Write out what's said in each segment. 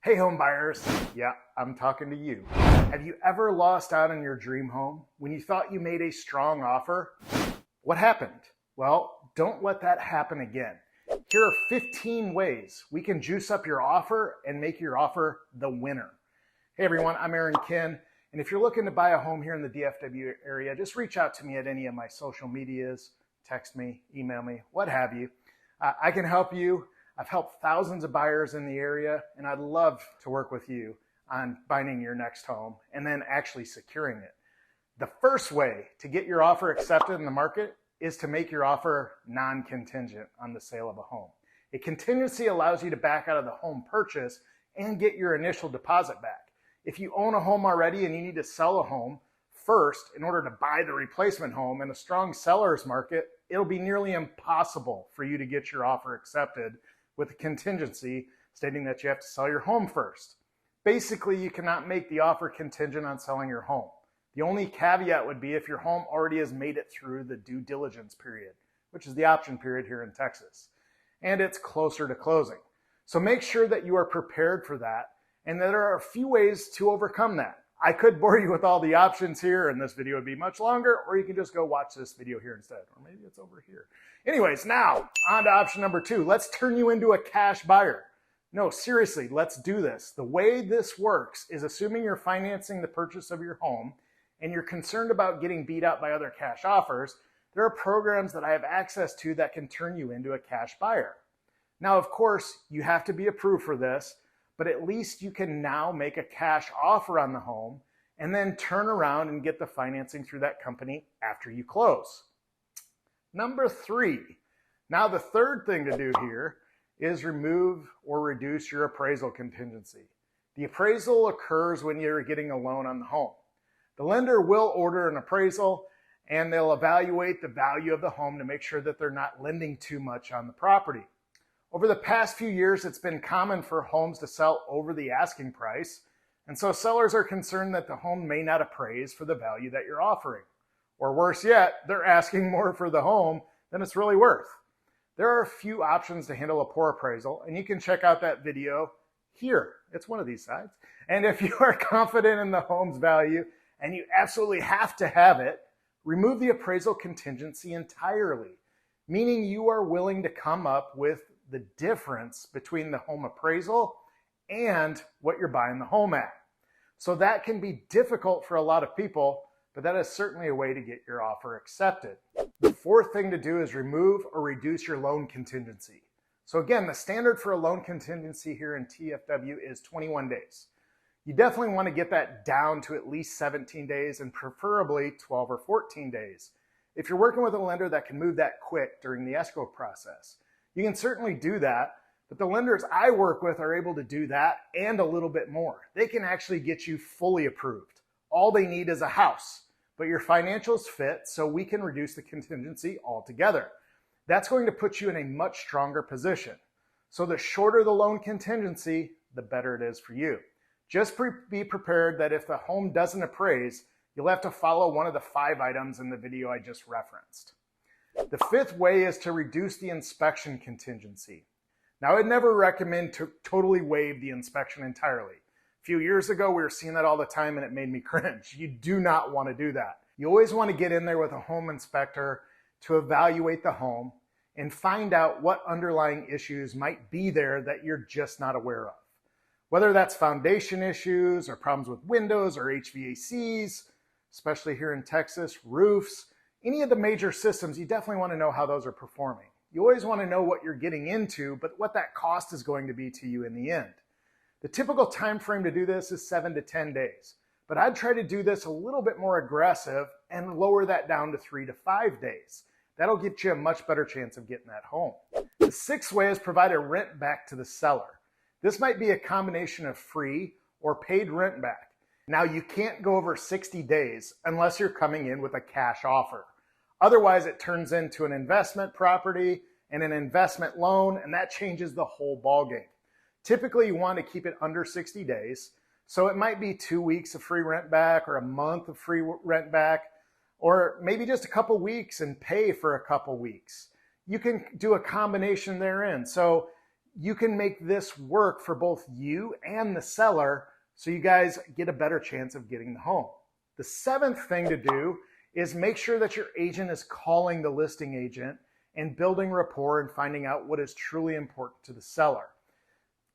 Hey home buyers, yeah, I'm talking to you. Have you ever lost out on your dream home when you thought you made a strong offer? What happened? Well, don't let that happen again. Here are 15 ways we can juice up your offer and make your offer the winner. Hey everyone, I'm Kinn, and if you're looking to buy a home here in the DFW area, just reach out to me at any of my social medias, text me, email me, what have you. I can help you. I've helped thousands of buyers in the area, and I'd love to work with you on finding your next home and then actually securing it. The first way to get your offer accepted in the market is to make your offer non-contingent on the sale of a home. A contingency allows you to back out of the home purchase and get your initial deposit back. If you own a home already and you need to sell a home first in order to buy the replacement home in a strong seller's market, it'll be nearly impossible for you to get your offer accepted with a contingency stating that you have to sell your home first. Basically, you cannot make the offer contingent on selling your home. The only caveat would be if your home already has made it through the due diligence period, which is the option period here in Texas, and it's closer to closing. So make sure that you are prepared for that, and there are a few ways to overcome that. I could bore you with all the options here, and this video would be much longer, or you can just go watch this video here instead, or maybe it's over here. Anyways, now on to option number 2. Let's turn you into a cash buyer. No, seriously, let's do this. The way this works is assuming you're financing the purchase of your home and you're concerned about getting beat out by other cash offers, there are programs that I have access to that can turn you into a cash buyer. Now, of course, you have to be approved for this, but at least you can now make a cash offer on the home and then turn around and get the financing through that company after you close. Number 3. Now the third thing to do here is remove or reduce your appraisal contingency. The appraisal occurs when you're getting a loan on the home. The lender will order an appraisal and they'll evaluate the value of the home to make sure that they're not lending too much on the property. Over the past few years, it's been common for homes to sell over the asking price, and so sellers are concerned that the home may not appraise for the value that you're offering. Or worse yet, they're asking more for the home than it's really worth. There are a few options to handle a poor appraisal, and you can check out that video here. It's one of these sides. And if you are confident in the home's value and you absolutely have to have it, remove the appraisal contingency entirely, meaning you are willing to come up with the difference between the home appraisal and what you're buying the home at. So that can be difficult for a lot of people, but that is certainly a way to get your offer accepted. The fourth thing to do is remove or reduce your loan contingency. So again, the standard for a loan contingency here in TFW is 21 days. You definitely want to get that down to at least 17 days and preferably 12 or 14 days. If you're working with a lender that can move that quick during the escrow process, you can certainly do that, but the lenders I work with are able to do that and a little bit more. They can actually get you fully approved. All they need is a house, but your financials fit, so we can reduce the contingency altogether. That's going to put you in a much stronger position. So the shorter the loan contingency, the better it is for you. Just be prepared that if the home doesn't appraise, you'll have to follow one of the 5 items in the video I just referenced. The 5th way is to reduce the inspection contingency. Now, I'd never recommend to totally waive the inspection entirely. A few years ago, we were seeing that all the time and it made me cringe. You do not want to do that. You always want to get in there with a home inspector to evaluate the home and find out what underlying issues might be there that you're just not aware of. Whether that's foundation issues or problems with windows or HVACs, especially here in Texas, roofs, any of the major systems, you definitely want to know how those are performing. You always want to know what you're getting into, but what that cost is going to be to you in the end. The typical time frame to do this is 7 to 10 days, but I'd try to do this a little bit more aggressive and lower that down to 3 to 5 days. That'll get you a much better chance of getting that home. The 6th way is provide a rent back to the seller. This might be a combination of free or paid rent back. Now, you can't go over 60 days unless you're coming in with a cash offer. Otherwise, it turns into an investment property and an investment loan, and that changes the whole ballgame. Typically, you want to keep it under 60 days. So it might be 2 weeks of free rent back or a month of free rent back, or maybe just a couple weeks and pay for a couple weeks. You can do a combination therein. So you can make this work for both you and the seller so you guys get a better chance of getting the home. The seventh thing to do is make sure that your agent is calling the listing agent and building rapport and finding out what is truly important to the seller.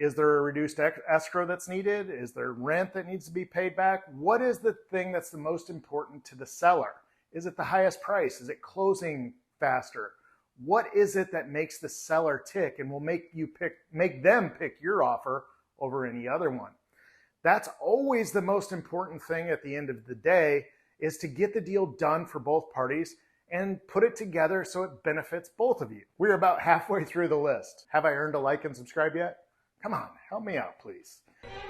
Is there a reduced escrow that's needed? Is there rent that needs to be paid back? What is the thing that's the most important to the seller? Is it the highest price? Is it closing faster? What is it that makes the seller tick and will make them pick your offer over any other one? That's always the most important thing at the end of the day, is to get the deal done for both parties and put it together so it benefits both of you. We're about halfway through the list. Have I earned a like and subscribe yet? Come on, help me out, please.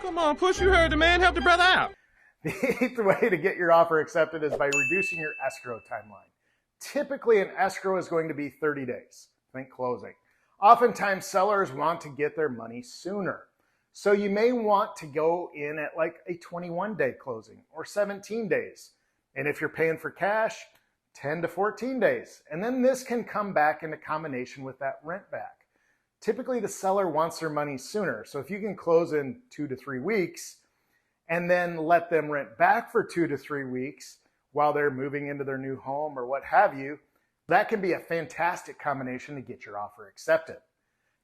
Come on, Push, you heard the man. Help the brother out. The eighth way to get your offer accepted is by reducing your escrow timeline. Typically, an escrow is going to be 30 days. Think closing. Oftentimes, sellers want to get their money sooner. So you may want to go in at like a 21-day closing or 17 days. And if you're paying for cash, 10 to 14 days. And then this can come back into combination with that rent back. Typically, the seller wants their money sooner. So if you can close in 2 to 3 weeks and then let them rent back for 2 to 3 weeks while they're moving into their new home or what have you, that can be a fantastic combination to get your offer accepted.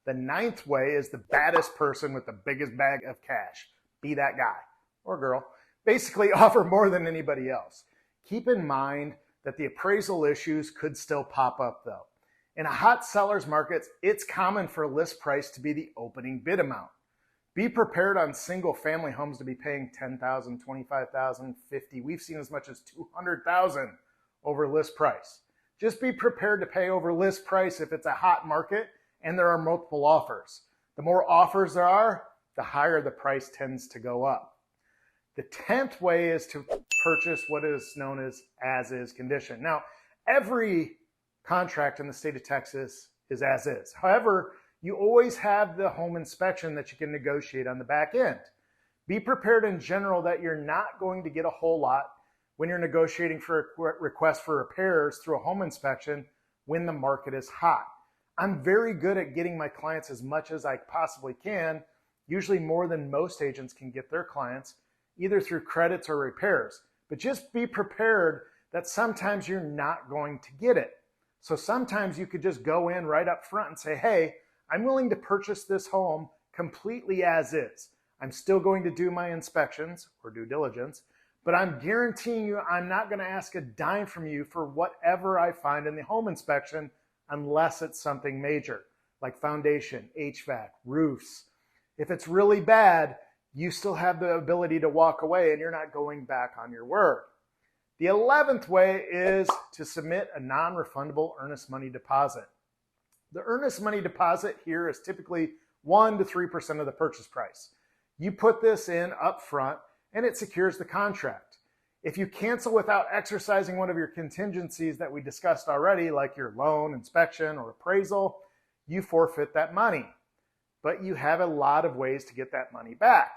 The ninth way is the baddest person with the biggest bag of cash. Be that guy or girl. Basically, offer more than anybody else. Keep in mind that the appraisal issues could still pop up though. In a hot seller's market, it's common for list price to be the opening bid amount. Be prepared on single family homes to be paying $10,000, $25,000, $50,000. We've seen as much as $200,000 over list price. Just be prepared to pay over list price if it's a hot market and there are multiple offers. The more offers there are, the higher the price tends to go up. The 10th way is to purchase what is known as is condition. Now, every contract in the state of Texas is as is. However, you always have the home inspection that you can negotiate on the back end. Be prepared in general that you're not going to get a whole lot when you're negotiating for a request for repairs through a home inspection when the market is hot. I'm very good at getting my clients as much as I possibly can, usually more than most agents can get their clients, either through credits or repairs. But just be prepared that sometimes you're not going to get it. So sometimes you could just go in right up front and say, hey, I'm willing to purchase this home completely as is. I'm still going to do my inspections or due diligence, but I'm guaranteeing you I'm not going to ask a dime from you for whatever I find in the home inspection unless it's something major, like foundation, HVAC, roofs. If it's really bad, you still have the ability to walk away and you're not going back on your word. The 11th way is to submit a non-refundable earnest money deposit. The earnest money deposit here is typically 1 to 3% of the purchase price. You put this in up front and it secures the contract. If you cancel without exercising one of your contingencies that we discussed already, like your loan, inspection, or appraisal, you forfeit that money. But you have a lot of ways to get that money back.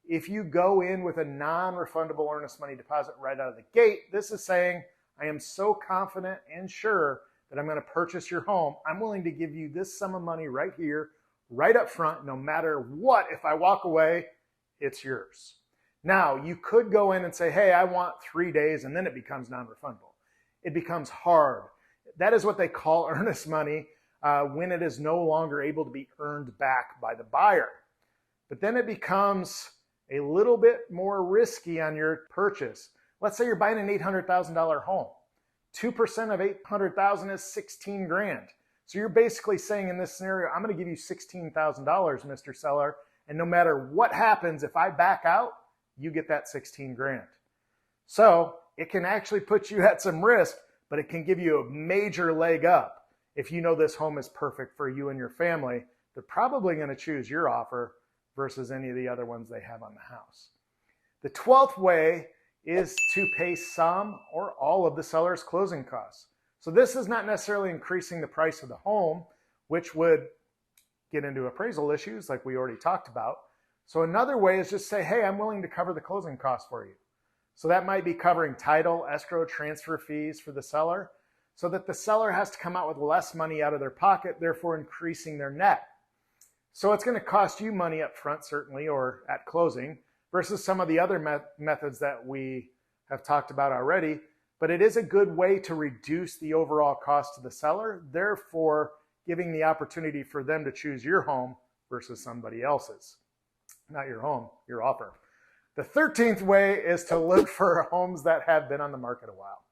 If you go in with a non-refundable earnest money deposit right out of the gate, this is saying, I am so confident and sure that I'm going to purchase your home. I'm willing to give you this sum of money right here, right up front, no matter what. If I walk away, it's yours. Now, you could go in and say, hey, I want 3 days, and then it becomes non-refundable. It becomes hard. That is what they call earnest money when it is no longer able to be earned back by the buyer. But then it becomes a little bit more risky on your purchase. Let's say you're buying an $800,000 home. 2% of $800,000 is 16 grand. So you're basically saying in this scenario, I'm going to give you $16,000, Mr. Seller, and no matter what happens, if I back out, you get that 16 grand. So it can actually put you at some risk, but it can give you a major leg up. If you know this home is perfect for you and your family, they're probably going to choose your offer versus any of the other ones they have on the house. The 12th way is to pay some or all of the seller's closing costs. So this is not necessarily increasing the price of the home, which would get into appraisal issues like we already talked about. So another way is just say, hey, I'm willing to cover the closing costs for you. So that might be covering title, escrow, transfer fees for the seller, so that the seller has to come out with less money out of their pocket, therefore increasing their net. So it's going to cost you money up front, certainly, or at closing, versus some of the other methods that we have talked about already. But it is a good way to reduce the overall cost to the seller, therefore giving the opportunity for them to choose your home versus somebody else's. Not your home, your offer. The 13th way is to look for homes that have been on the market a while.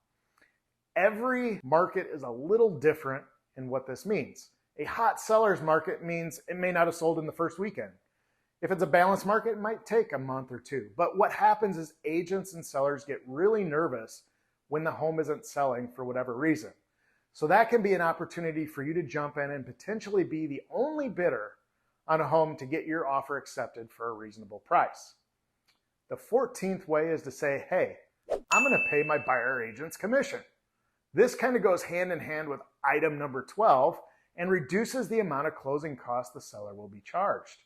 Every market is a little different in what this means. A hot seller's market means it may not have sold in the first weekend. If it's a balanced market, it might take a month or two. But what happens is agents and sellers get really nervous when the home isn't selling for whatever reason. So that can be an opportunity for you to jump in and potentially be the only bidder on a home to get your offer accepted for a reasonable price. The 14th way is to say, hey, I'm going to pay my buyer agent's commission. This kind of goes hand in hand with item number 12 and reduces the amount of closing costs the seller will be charged.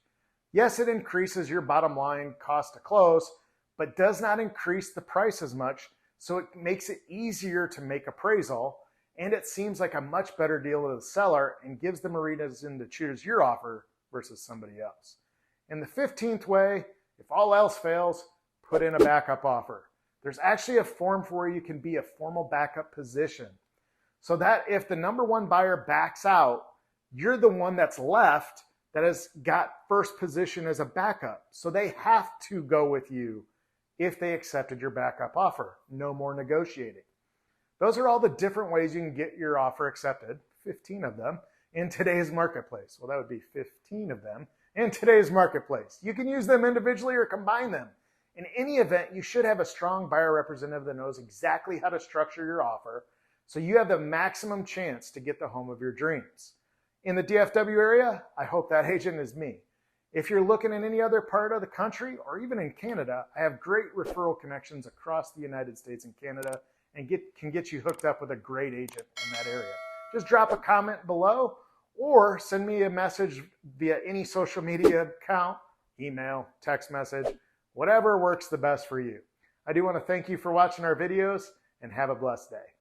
Yes, it increases your bottom line cost to close, but does not increase the price as much, so it makes it easier to make appraisal, and it seems like a much better deal to the seller and gives them a reason to choose your offer versus somebody else. And the 15th way, if all else fails, put in a backup offer. There's actually a form for where you can be a formal backup position, so that if the number one buyer backs out, you're the one that's left that has got first position as a backup. So they have to go with you if they accepted your backup offer. No more negotiating. Those are all the different ways you can get your offer accepted, 15 of them, in today's marketplace. Well, that would be 15 of them in today's marketplace. You can use them individually or combine them. In any event, you should have a strong buyer representative that knows exactly how to structure your offer so you have the maximum chance to get the home of your dreams. In the DFW area, I hope that agent is me. If you're looking in any other part of the country or even in Canada, I have great referral connections across the United States and Canada and can get you hooked up with a great agent in that area. Just drop a comment below or send me a message via any social media account, email, text message, whatever works the best for you. I do want to thank you for watching our videos and have a blessed day.